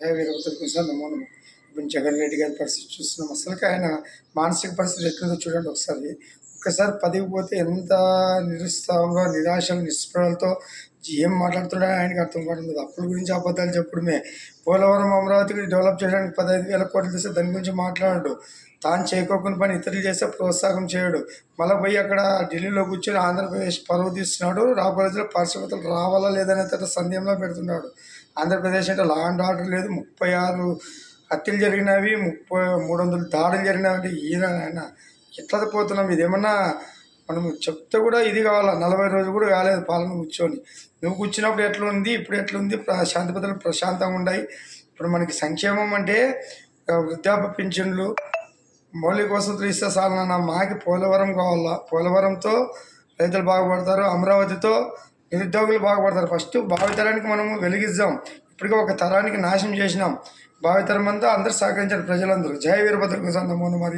వీరభద్రకు sir నమో నమో. ఇప్పుడు జగన్ రెడ్డి గారి పరిస్థితి చూస్తున్నాం. అసలుకి ఆయన మానసిక పరిస్థితి ఎట్లుందో చూడండి ఒకసారి. ఒక్కసారి పదికి పోతే ఎంత నిరుత్సాహంగా, నిరాశలు, నిస్పృహలతో ఏం మాట్లాడుతున్నాడో ఆయనకి అర్థం కావట్లేదు. అప్పుల గురించి అబద్ధాలు చెప్పడమే. పోలవరం అమరావతికి డెవలప్ చేయడానికి 15,000 కోట్లు తెస్తే దాని గురించి మాట్లాడు. తాను చేయకోకుండా పని ఇతరులు చేస్తే ప్రోత్సాహం చేయడు. మళ్ళీ పోయి అక్కడ ఢిల్లీలో కూర్చొని ఆంధ్రప్రదేశ్ పరువు తీస్తున్నాడు. రాబోయే రోజుల్లో పరిశ్రమలు రావాలా లేదనే సందేహంలో పెడుతున్నాడు. ఆంధ్రప్రదేశ్ అంటే లా అండ్ ఆర్డర్ లేదు. 36 హత్యలు జరిగినవి, 300 దాడులు జరిగినవి. ఈయన ఎట్లా పోతున్నాం? ఇదేమన్నా మనం చెప్తే కూడా ఇది కావాలా? 40 రోజులు కూడా కాలేదు పాలన కూర్చొని. నువ్వు కూర్చున్నప్పుడు ఎట్లుంది, ఇప్పుడు ఎట్లుంది? శాంతి భద్రతలు ప్రశాంతంగా ఉన్నాయి. ఇప్పుడు మనకి సంక్షేమం అంటే వృద్ధాప్య పింఛన్లు, మౌలిక వసతులు ఇస్తే చాలన్నా. మాకి పోలవరం కావాలా. పోలవరంతో రైతులు బాగుపడతారు, అమరావతితో నిరుద్యోగులు బాగుపడతారు. ఫస్ట్ భావితరానికి మనము వెలిగిద్దాం. ఇప్పటికే ఒక తరానికి నాశనం చేసినాం. భావితరం అంతా అందరూ సహకరించారు ప్రజలందరూ. జై వీరభద్ర నమో నమః.